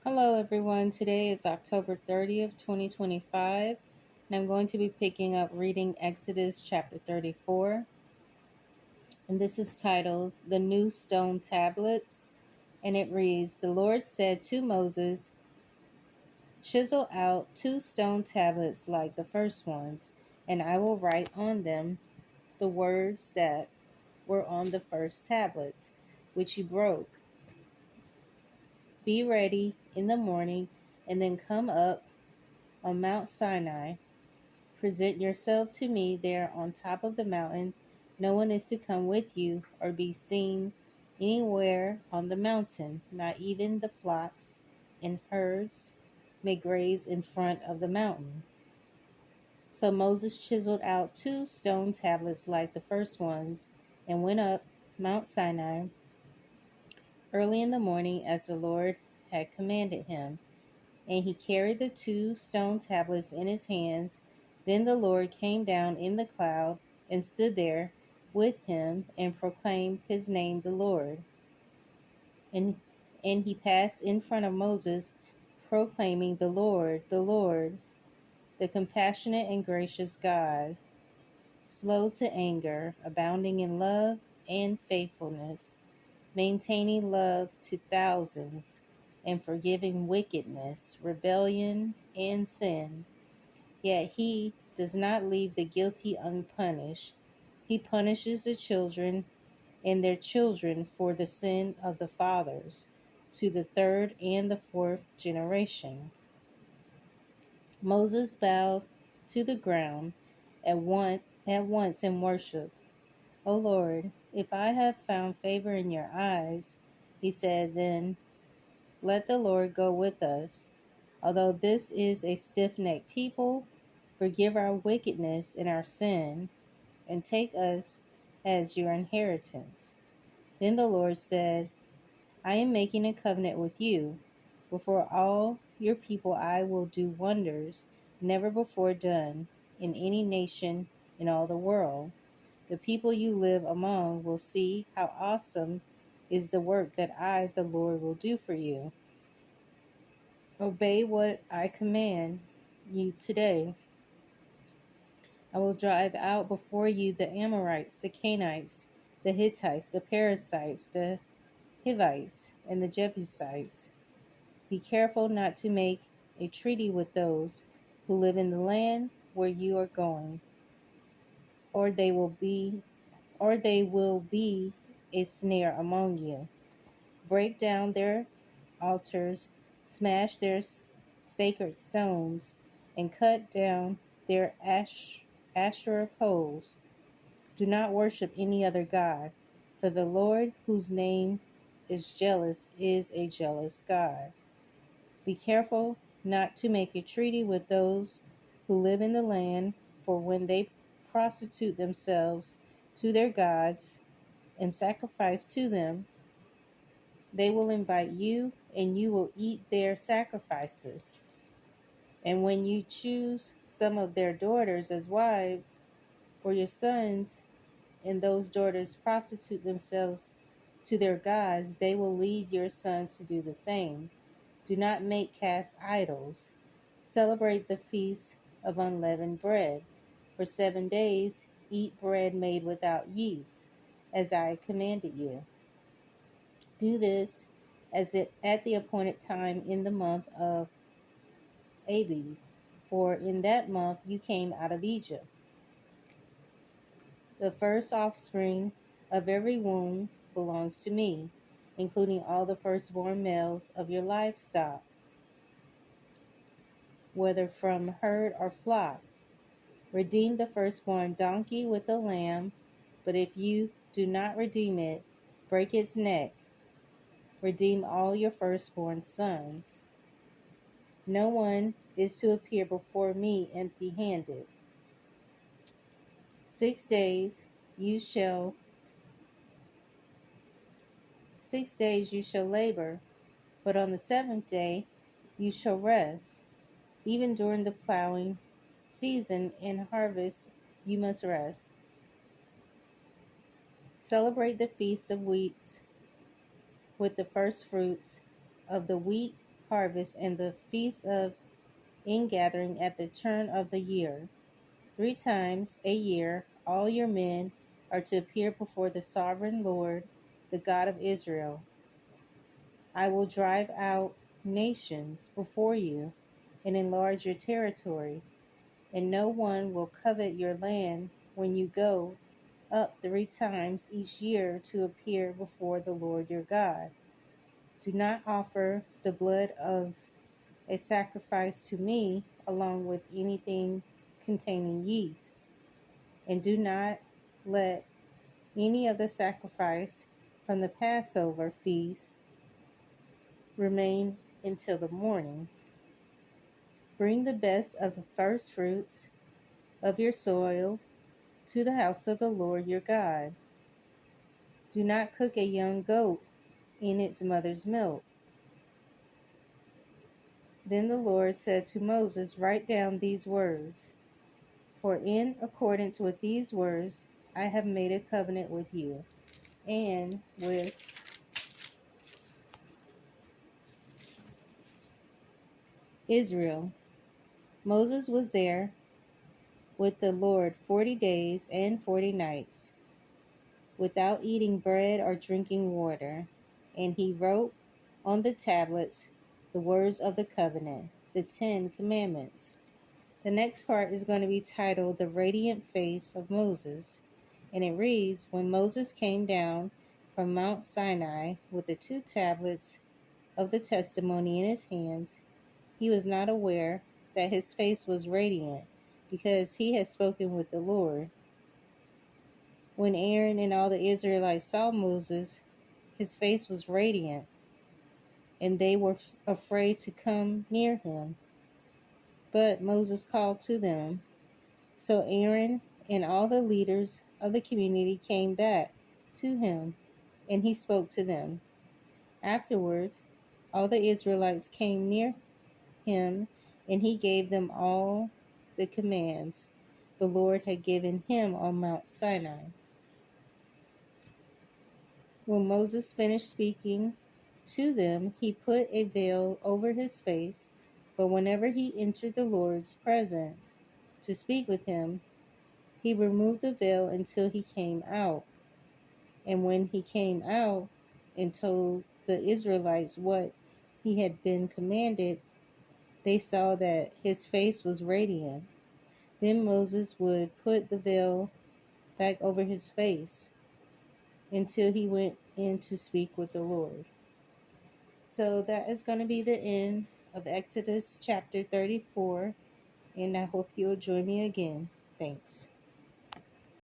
Hello, everyone. Today is October 30th, 2025, and I'm going to be picking up reading Exodus chapter 34. And this is titled The New Stone Tablets. And it reads The Lord said to Moses, Chisel out 2 stone tablets like the first ones, and I will write on them the words that were on the first tablets, which you broke. Be ready in the morning, and then come up on Mount Sinai. Present yourself to me there on top of the mountain. No one is to come with you or be seen anywhere on the mountain, not even the flocks and herds may graze in front of the mountain. So Moses chiseled out 2 stone tablets like the first ones and went up Mount Sinai early in the morning as the Lord had commanded him. And he carried the 2 stone tablets in his hands. Then the Lord came down in the cloud and stood there with him and proclaimed his name, the Lord. And, and he passed in front of Moses, proclaiming, the Lord, the compassionate and gracious God, slow to anger, abounding in love and faithfulness, maintaining love to thousands, and forgiving wickedness, rebellion, and sin. Yet he does not leave the guilty unpunished. He punishes the children and their children for the sin of the fathers, to the third and the fourth generation. Moses bowed to the ground at once in worship. O Lord, if I have found favor in your eyes, he said, then let the Lord go with us. Although this is a stiff necked people, forgive our wickedness and our sin, and take us as your inheritance. Then the Lord said, I am making a covenant with you. Before all your people, I will do wonders never before done in any nation in all the world. The people you live among will see how awesome is the work that I, the Lord, will do for you. Obey what I command you today. I will drive out before you the Amorites, the Canaanites, the Hittites, the Perizzites, the Hivites, and the Jebusites. Be careful not to make a treaty with those who live in the land where you are going, or they will be a snare among you. Break down their altars, smash their sacred stones, and cut down their Asherah poles. Do not worship any other god, for the Lord, whose name is a jealous God. Be careful not to make a treaty with those who live in the land, for when they prostitute themselves to their gods and sacrifice to them, they will invite you, and you will eat their sacrifices. And when you choose some of their daughters as wives for your sons, and those daughters prostitute themselves to their gods, they will lead your sons to do the same. Do not make cast idols. Celebrate the feast of unleavened bread. For 7 days, eat bread made without yeast, as I commanded you. Do this at the appointed time in the month of Abib, for in that month you came out of Egypt. The first offspring of every womb belongs to me, including all the firstborn males of your livestock, whether from herd or flock. Redeem the firstborn donkey with a lamb, but if you do not redeem it, break its neck. Redeem all your firstborn sons. No one is to appear before me empty handed. 6 days you shall 6 days you shall labor, but on the seventh day you shall rest. Even during the plowing season and harvest you must rest. Celebrate the feast of weeks with the first fruits of the wheat harvest and the feast of ingathering at the turn of the year. 3 times a year, all your men are to appear before the sovereign Lord, the God of Israel. I will drive out nations before you and enlarge your territory, and no one will covet your land when you go up 3 times each year to appear before the Lord your God. Do not offer the blood of a sacrifice to me along with anything containing yeast, and do not let any of the sacrifice from the Passover feast remain until the morning. Bring the best of the first fruits of your soil to the house of the Lord your God. Do not cook a young goat in its mother's milk. Then the Lord said to Moses, write down these words, for in accordance with these words I have made a covenant with you and with Israel. Moses was there with the Lord 40 days and 40 nights, without eating bread or drinking water. And he wrote on the tablets the words of the covenant, the 10 Commandments. The next part is going to be titled The Radiant Face of Moses. And it reads, when Moses came down from Mount Sinai with the 2 tablets of the testimony in his hands, he was not aware that his face was radiant, because he had spoken with the Lord. When Aaron and all the Israelites saw Moses, his face was radiant, and they were afraid to come near him. But Moses called to them. So Aaron and all the leaders of the community came back to him, and he spoke to them. Afterwards, all the Israelites came near him, and he gave them all the commands the Lord had given him on Mount Sinai. When Moses finished speaking to them, he put a veil over his face, but whenever he entered the Lord's presence to speak with him, he removed the veil until he came out. And when he came out and told the Israelites what he had been commanded, they saw that his face was radiant. Then Moses would put the veil back over his face until he went in to speak with the Lord. So that is going to be the end of Exodus chapter 34, and I hope you'll join me again. Thanks.